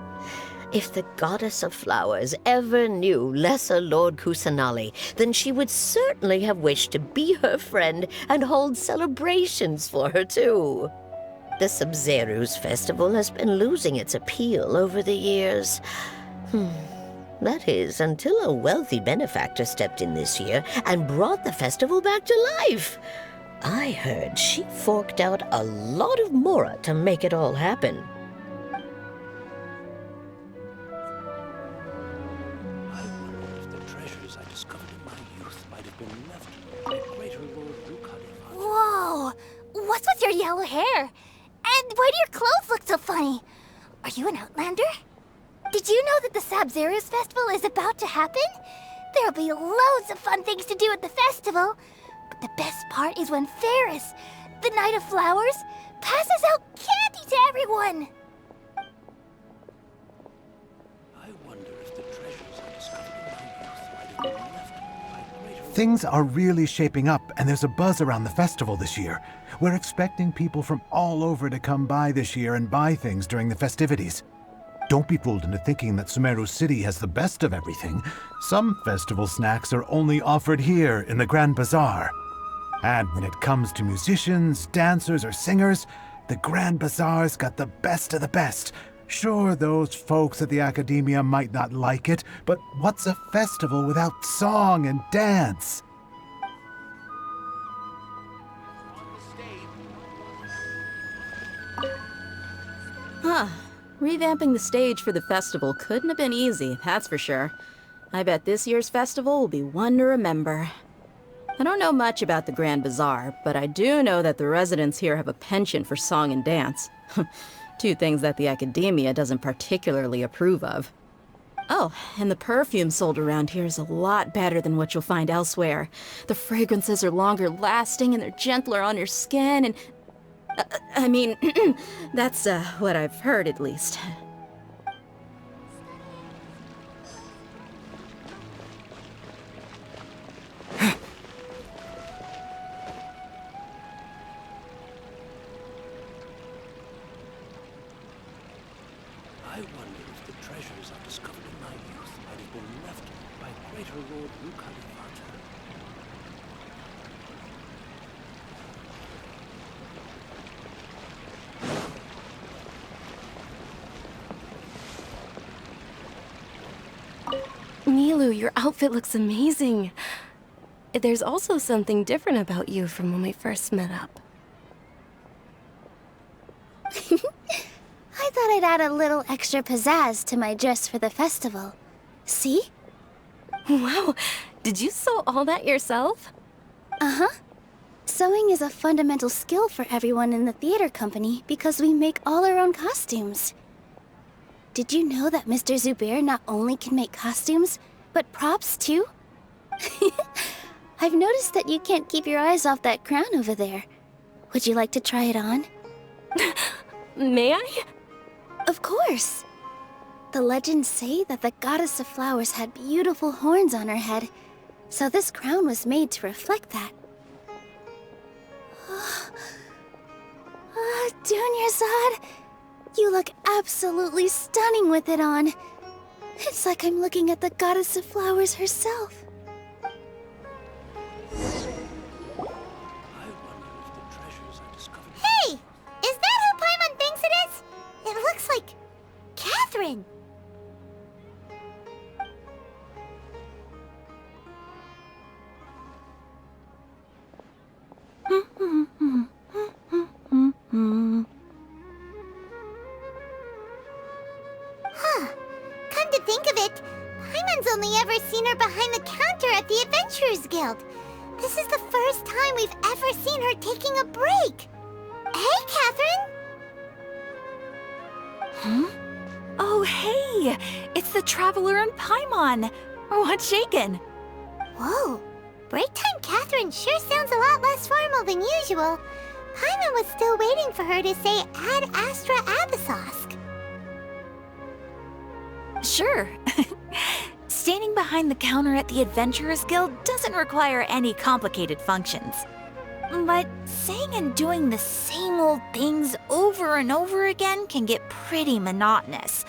If the goddess of flowers ever knew Lesser Lord Kusanali, then she would certainly have wished to be her friend and hold celebrations for her too. The Sabzeruz festival has been losing its appeal over the years. That is, until a wealthy benefactor stepped in this year and brought the festival back to life. I heard she forked out a lot of mora to make it all happen. I wonder if the treasures I discovered in my youth might have been left by Greater Lord Rukkhadevata. Whoa! What's with your yellow hair? And why do your clothes look so funny? Are you an outlander? Did you know that the Sabzeruz festival is about to happen? There'll be loads of fun things to do at the festival. But the best part is when Ferris, the Knight of Flowers, passes out candy to everyone. I wonder if the treasures I discovered in my youth might have been left by Greater Lord. Things are really shaping up, and there's a buzz around the festival this year. We're expecting people from all over to come by this year and buy things during the festivities. Don't be fooled into thinking that Sumeru City has the best of everything. Some festival snacks are only offered here in the Grand Bazaar. And when it comes to musicians, dancers, or singers, the Grand Bazaar's got the best of the best. Sure, those folks at the Academia might not like it, but what's a festival without song and dance? Huh. Revamping the stage for the festival couldn't have been easy, that's for sure. I bet this year's festival will be one to remember. I don't know much about the Grand Bazaar, but I do know that the residents here have a penchant for song and dance. 2 things that the Academia doesn't particularly approve of. Oh, and the perfume sold around here is a lot better than what you'll find elsewhere. The fragrances are longer lasting and they're gentler on your skin and... I mean, that's what I've heard at least. wonder if the treasures I discovered in my youth might have been left by greater Lord Rukalivata. Nilu, your outfit looks amazing. There's also something different about you from when we first met up. I thought I'd add a little extra pizzazz to my dress for the festival. See? Wow, did you sew all that yourself? Uh-huh. Sewing is a fundamental skill for everyone in the theater company because we make all our own costumes. Did you know that Mr. Zubair not only can make costumes, but props too? I've noticed that you can't keep your eyes off that crown over there. Would you like to try it on? May I? Of course. The legends say that the goddess of flowers had beautiful horns on her head, so this crown was made to reflect that. Dunyarzad, you look absolutely stunning with it on. It's like I'm looking at the goddess of flowers herself. Hey! Is that who Paimon thinks it is? It looks like Catherine. Huh. Come to think of it, Paimon's only ever seen her behind the counter at the Adventurers Guild. This is the first time we've ever seen her taking a break. Hey, Catherine! Huh? Oh, hey! It's the Traveler and Paimon! What's shaken? Whoa! Break time Catherine sure sounds a lot less formal than usual. Paimon was still waiting for her to say Ad Astra Abyssosque. Sure. Standing behind the counter at the Adventurers Guild doesn't require any complicated functions. But saying and doing the same old things over and over again can get pretty monotonous.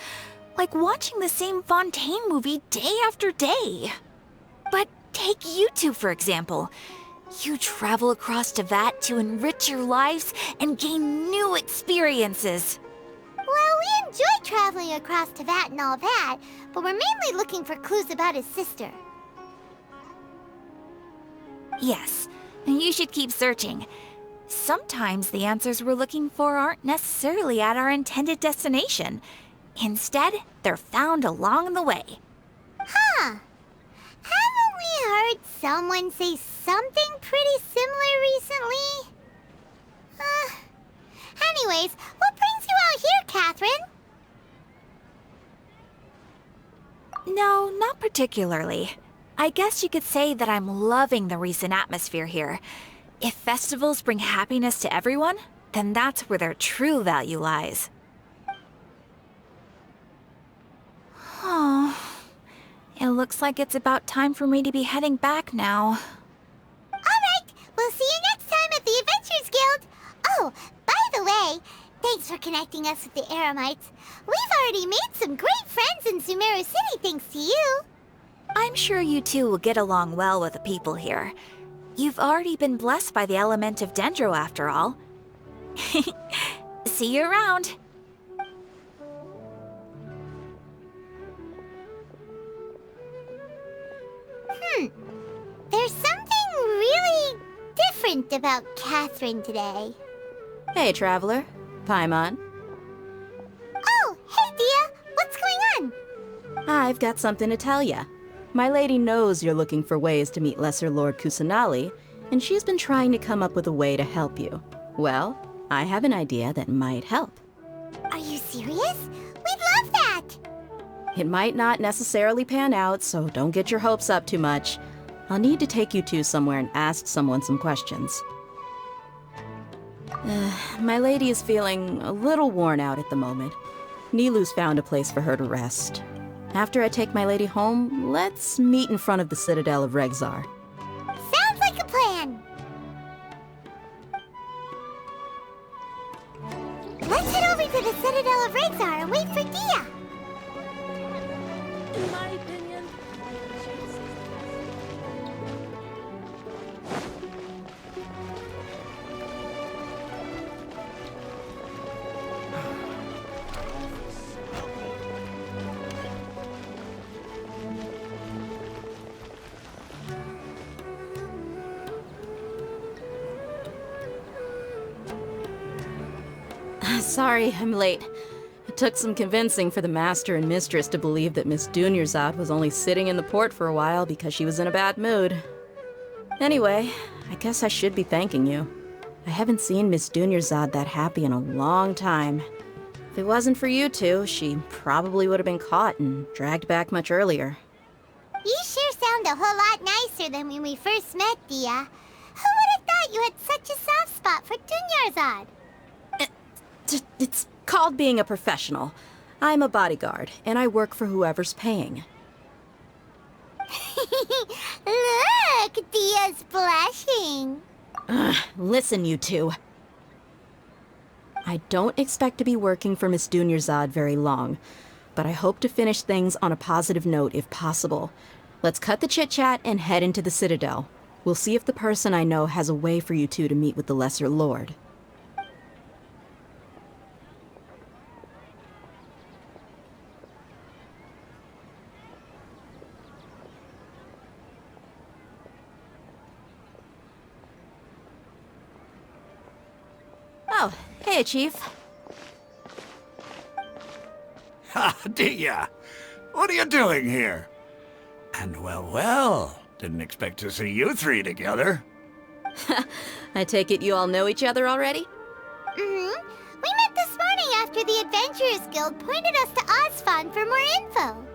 Like watching the same Fontaine movie day after day. But take you two, for example. You travel across Teyvat to enrich your lives and gain new experiences. Well, we enjoy traveling across Teyvat and all that, but we're mainly looking for clues about his sister. Yes, you should keep searching. Sometimes the answers we're looking for aren't necessarily at our intended destination. Instead, they're found along the way. Huh. Haven't we heard someone say something pretty similar recently? Anyways, what brings you out here, Catherine? No, not particularly. I guess you could say that I'm loving the recent atmosphere here. If festivals bring happiness to everyone, then that's where their true value lies. Oh, it looks like it's about time for me to be heading back now. Alright, we'll see you next time at the Adventurers Guild. Oh, by the way, thanks for connecting us with the Eremites. We've already made some great friends in Sumeru City thanks to you. I'm sure you two will get along well with the people here. You've already been blessed by the element of Dendro after all. See you around. There's something really different about Catherine today. Hey, Traveler. Paimon. Oh, hey, Dia. What's going on? I've got something to tell ya. My lady knows you're looking for ways to meet Lesser Lord Kusanali, and she's been trying to come up with a way to help you. Well, I have an idea that might help. Are you serious? We'd love that! It might not necessarily pan out, so don't get your hopes up too much. I'll need to take you two somewhere and ask someone some questions. My lady is feeling a little worn out at the moment. Nilu's found a place for her to rest. After I take my lady home, let's meet in front of the Citadel of Regzar. Sounds like a plan! Let's head over to the Citadel of Regzar and wait for Dia! Sorry, I'm late. It took some convincing for the master and mistress to believe that Miss Dunyarzad was only sitting in the port for a while because she was in a bad mood. Anyway, I guess I should be thanking you. I haven't seen Miss Dunyarzad that happy in a long time. If it wasn't for you two, she probably would have been caught and dragged back much earlier. You sure sound a whole lot nicer than when we first met, Dia. Who would have thought you had such a soft spot for Dunyarzad? It's called being a professional. I'm a bodyguard, and I work for whoever's paying. Look, Dia's blushing. Listen, you two. I don't expect to be working for Miss Dunyarzad very long, but I hope to finish things on a positive note if possible. Let's cut the chit-chat and head into the Citadel. We'll see if the person I know has a way for you two to meet with the Lesser Lord. Oh, hey, Chief. Ha, Dia! What are you doing here? And well, didn't expect to see you three together. I take it you all know each other already? Mm-hmm. We met this morning after the Adventurers Guild pointed us to Osfond for more info.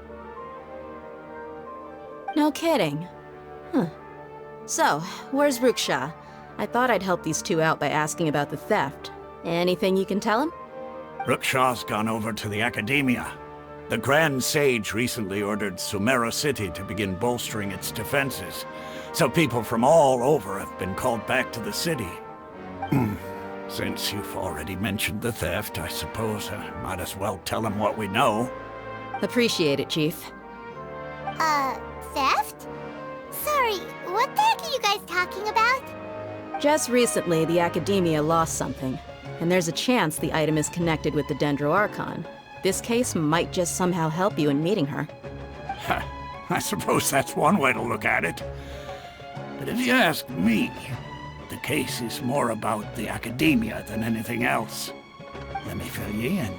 No kidding. Huh. So, where's Ruksha? I thought I'd help these two out by asking about the theft. Anything you can tell him? Ruksha's gone over to the Academia. The Grand Sage recently ordered Sumeru City to begin bolstering its defenses, so people from all over have been called back to the city. Since you've already mentioned the theft, I suppose I might as well tell him what we know. Appreciate it, Chief. Theft? Sorry, what the heck are you guys talking about? Just recently, the Academia lost something, and there's a chance the item is connected with the Dendro Archon. This case might just somehow help you in meeting her. I suppose that's one way to look at it. But if you ask me, the case is more about the Academia than anything else. Let me fill you in.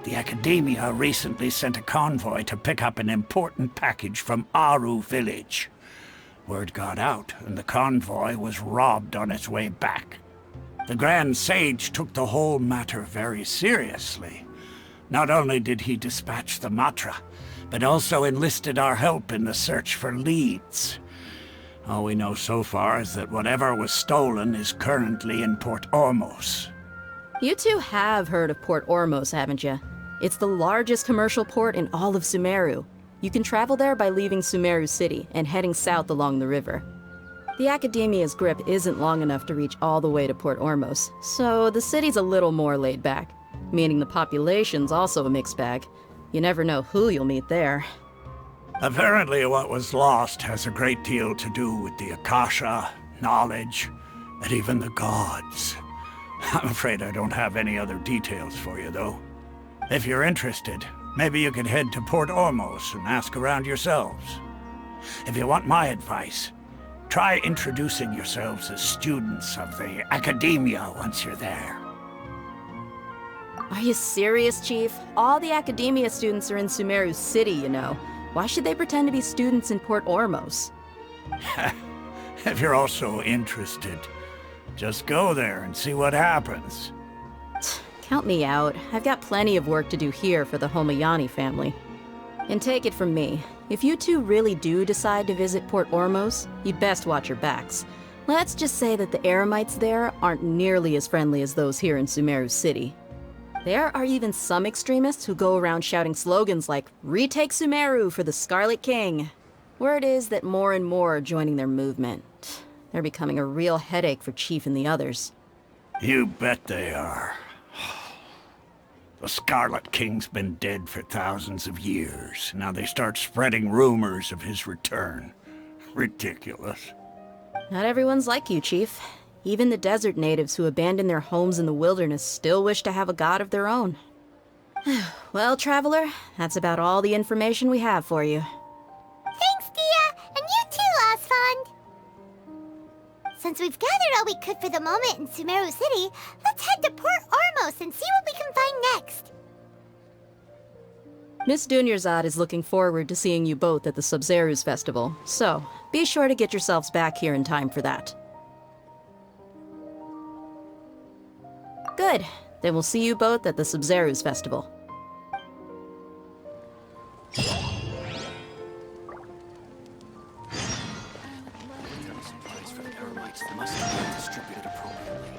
The Academia recently sent a convoy to pick up an important package from Aru village. Word got out, and the convoy was robbed on its way back. The Grand Sage took the whole matter very seriously. Not only did he dispatch the Matra, but also enlisted our help in the search for leads. All we know so far is that whatever was stolen is currently in Port Ormos. You two have heard of Port Ormos, haven't you? It's the largest commercial port in all of Sumeru. You can travel there by leaving Sumeru City and heading south along the river. The Academia's grip isn't long enough to reach all the way to Port Ormos, so the city's a little more laid back, meaning the population's also a mixed bag. You never know who you'll meet there. Apparently what was lost has a great deal to do with the Akasha, knowledge, and even the gods. I'm afraid I don't have any other details for you, though. If you're interested, maybe you could head to Port Ormos and ask around yourselves. If you want my advice, try introducing yourselves as students of the Academia once you're there. Are you serious, Chief? All the Academia students are in Sumeru City, you know. Why should they pretend to be students in Port Ormos? If you're also interested, just go there and see what happens. Count me out. I've got plenty of work to do here for the Homayani family. And take it from me, if you two really do decide to visit Port Ormos, you'd best watch your backs. Let's just say that the Eremites there aren't nearly as friendly as those here in Sumeru City. There are even some extremists who go around shouting slogans like, "Retake Sumeru for the Scarlet King." Word is that more and more are joining their movement. They're becoming a real headache for Chief and the others. You bet they are. The Scarlet King's been dead for thousands of years. Now they start spreading rumors of his return. Ridiculous. Not everyone's like you, Chief. Even the desert natives who abandoned their homes in the wilderness still wish to have a god of their own. Well, Traveler, that's about all the information we have for you. Thanks, Dia! And you too, Osfond! Since we've gathered all we could for the moment in Sumeru City, let's head to Port Ormos and see what we can find next. Miss Dunyarzad is looking forward to seeing you both at the Sub-Zeru's festival, so be sure to get yourselves back here in time for that. Good. Then we'll see you both at the Sub-Zeru's festival. Must be distributed appropriately.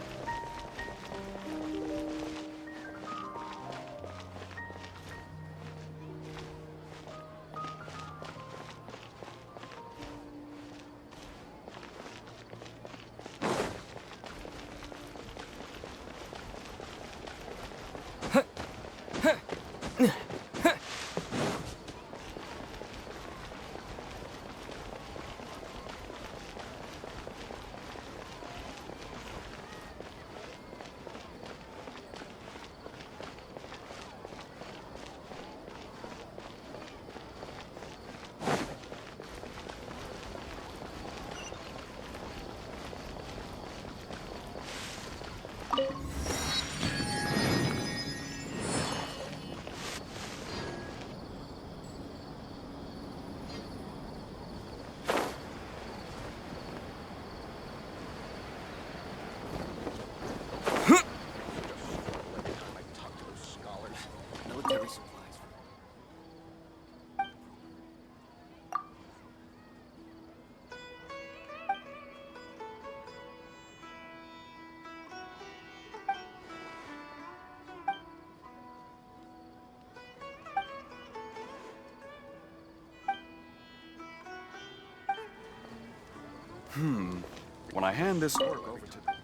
Military supplies. When I hand this work over to the top.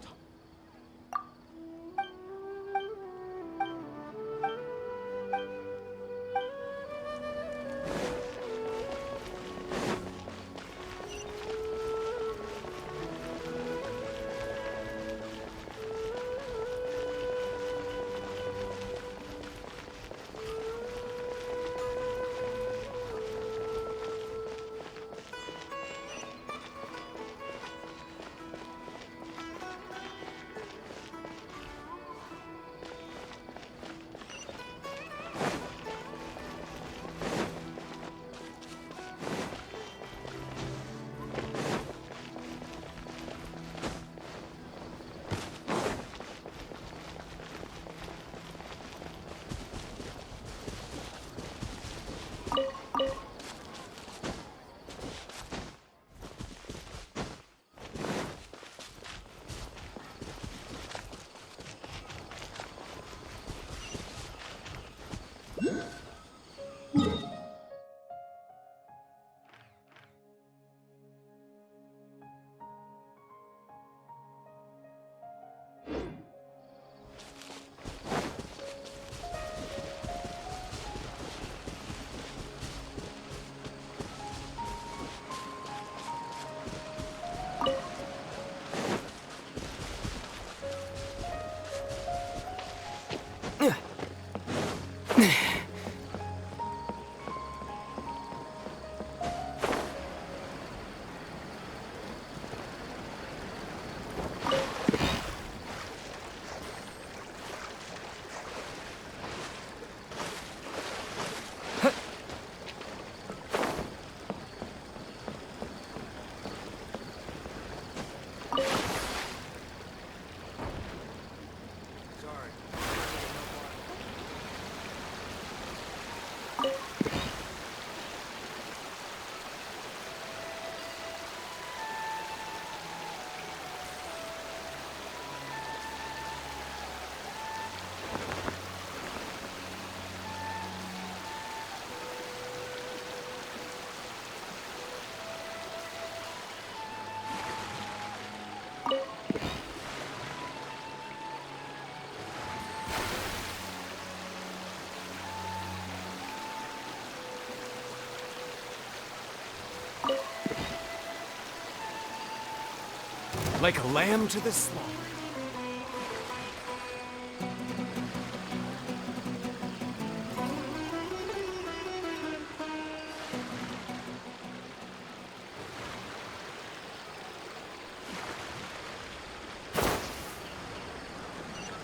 Like a lamb to the slaughter.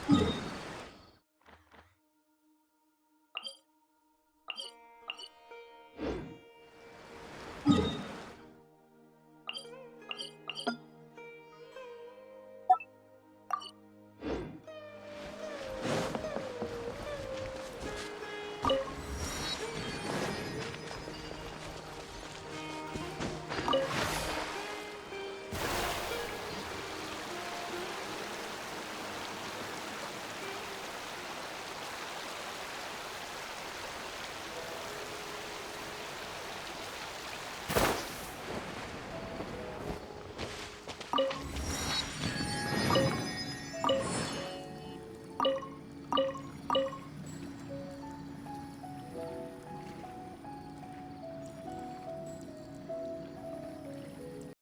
Bye.